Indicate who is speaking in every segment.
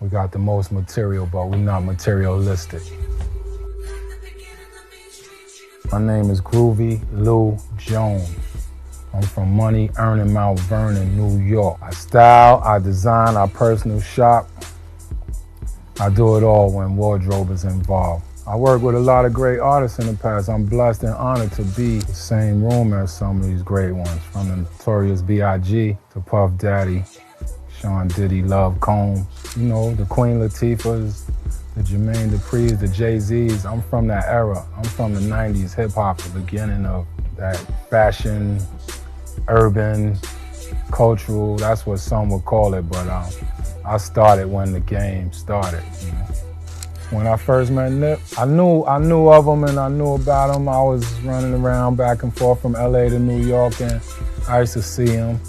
Speaker 1: We got the most material, but we're not materialistic. My name is Groovey Lew Jones. I'm from money earning Mount Vernon, New York. I style, I design, I personal shop. I do it all when wardrobe is involved. I work with a lot of great artists in the past. I'm blessed and honored to be in the same room as some of these great ones, from the Notorious B.I.G. to Puff Daddy, Sean Diddy, Love Combs, you know, the Queen Latifahs, the Jermaine Dupri's, the Jay-Z's. I'm from that era. I'm from the 90s hip-hop, the beginning of that fashion, urban, cultural, that's what some would call it, but I started when the game started, you know. When I first met Nip, I knew of him and I knew about him. I was running around back and forth from LA to New York and I used to see him.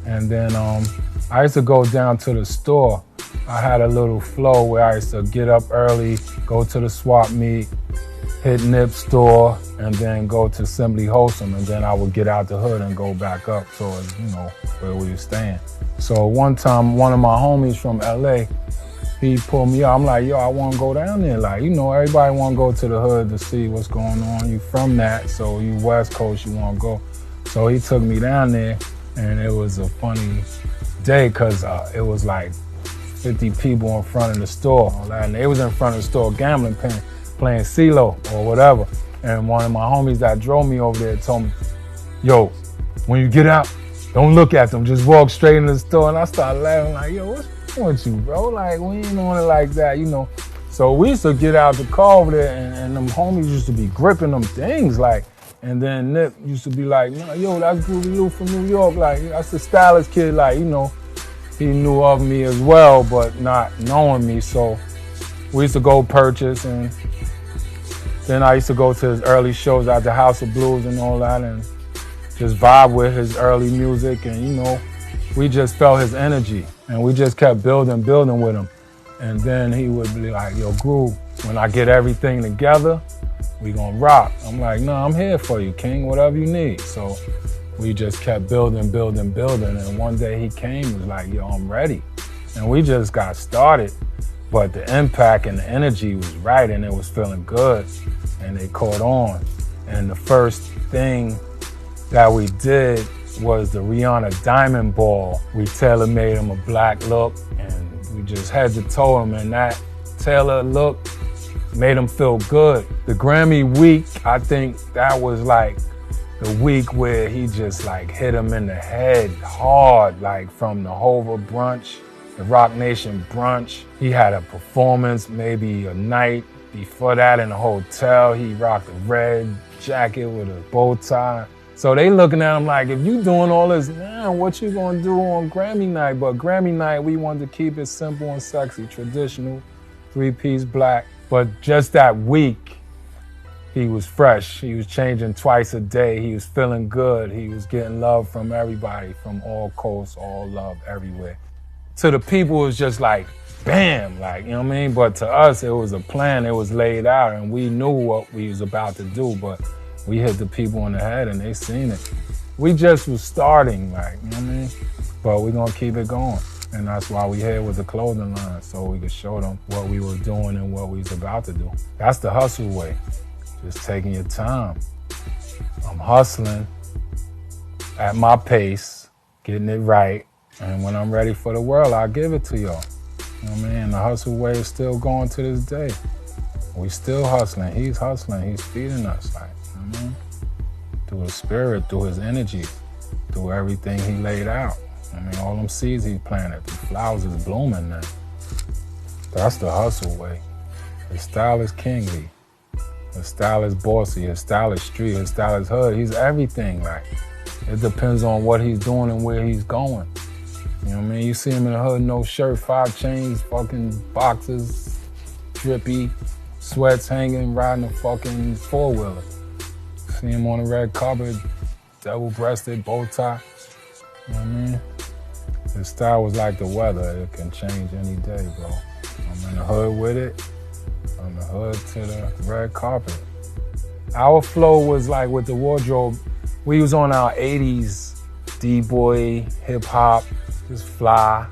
Speaker 1: And then I used to go down to the store. I had a little flow where I used to get up early, go to the swap meet, hit Nip's store, and then go to Assembly Wholesome, and then I would get out the hood and go back up towards, you know, where we were staying. So one time, one of my homies from LA, he pulled me up. I'm like, yo, I want to go down there. Like, you know, everybody want to go to the hood to see what's going on. You from that, so you West Coast, you want to go. So he took me down there, and it was a funny day because it was like 50 people in front of the store. And they was in front of the store gambling, playing CeeLo or whatever. And one of my homies that drove me over there told me, yo, when you get out, don't look at them, just walk straight into the store. And I started laughing like, yo, what's wrong with you, bro? Like, we ain't on it like that, you know. So we used to get out the car over there and them homies used to be gripping them things, like, and then Nip used to be like, no, yo, that's Groovey Lew from New York, like, that's the stylist kid, like, you know. He knew of me as well, but not knowing me, so we used to go purchase, and then I used to go to his early shows at the House of Blues and all that, and just vibe with his early music, and you know, we just felt his energy, and we just kept building with him. And then he would be like, yo, Groove, when I get everything together, we gonna rock. I'm like, no, I'm here for you, King, whatever you need. So we just kept building, and one day he came and was like, yo, I'm ready. And we just got started, but the impact and the energy was right, and it was feeling good, and they caught on. And the first thing that we did was the Rihanna Diamond Ball. We tailor-made him a black look, and we just head to toe him, and that tailored look made him feel good. The Grammy week, I think that was like the week where he just like hit him in the head hard, like from the Hova brunch, the Rock Nation brunch. He had a performance maybe a night before that in a hotel. He rocked a red jacket with a bow tie. So they looking at him like, if you doing all this now, what you gonna do on Grammy night? But Grammy night, we wanted to keep it simple and sexy, traditional, 3-piece black. But just that week, he was fresh. He was changing twice a day. He was feeling good. He was getting love from everybody, from all coasts, all love everywhere. To the people, it was just like, bam, like, you know what I mean? But to us, it was a plan. It was laid out, and we knew what we was about to do, but we hit the people in the head, and they seen it. We just was starting, like, you know what I mean? But we gonna keep it going. And that's why we here with the clothing line, so we could show them what we were doing and what we was about to do. That's the hustle way. Just taking your time. I'm hustling at my pace, getting it right, and when I'm ready for the world, I'll give it to y'all. You know what I mean? The hustle way is still going to this day. We still hustling. He's hustling. He's feeding us, like, you know what I mean? Through his spirit, through his energy, through everything he laid out. I mean, all them seeds he planted, the flowers is blooming now. That's the hustle way. His style is kingly. His style is bossy. His style is street. His style is hood. He's everything, like. It depends on what he's doing and where he's going. You know what I mean? You see him in the hood, no shirt, 5 chains, fucking boxes, drippy, sweats hanging, riding a fucking 4-wheeler. See him on the red carpet, double-breasted, bow tie. You know what I mean? His style was like the weather. It can change any day, bro. I'm in the hood with it. From the hood to the red carpet. Our flow was like with the wardrobe. We was on our 80s D-boy, hip-hop, just fly.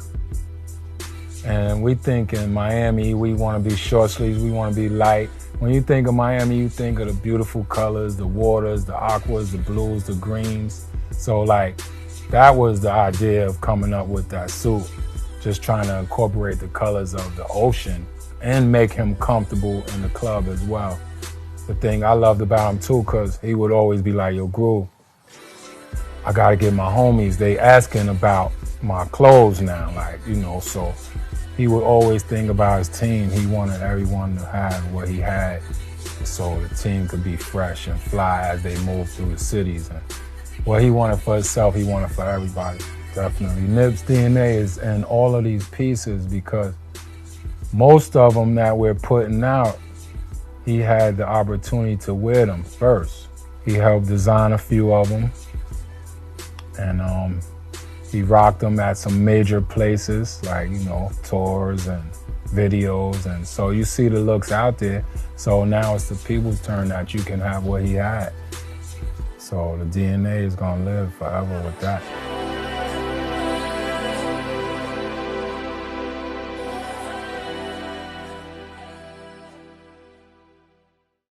Speaker 1: And we think in Miami, we want to be short sleeves, we want to be light. When you think of Miami, you think of the beautiful colors, the waters, the aquas, the blues, the greens. So like, that was the idea of coming up with that suit, just trying to incorporate the colors of the ocean and make him comfortable in the club as well. The thing I loved about him too, cause he would always be like, yo, Groove, I gotta get my homies, they asking about my clothes now, like, you know, so he would always think about his team. He wanted everyone to have what he had so the team could be fresh and fly as they move through the cities. And what he wanted for himself, he wanted for everybody, definitely. Nip's DNA is in all of these pieces because most of them that we're putting out, he had the opportunity to wear them first. He helped design a few of them, and he rocked them at some major places, like, you know, tours and videos. And so you see the looks out there. So now it's the people's turn that you can have what he had. So the DNA is gonna live forever with that.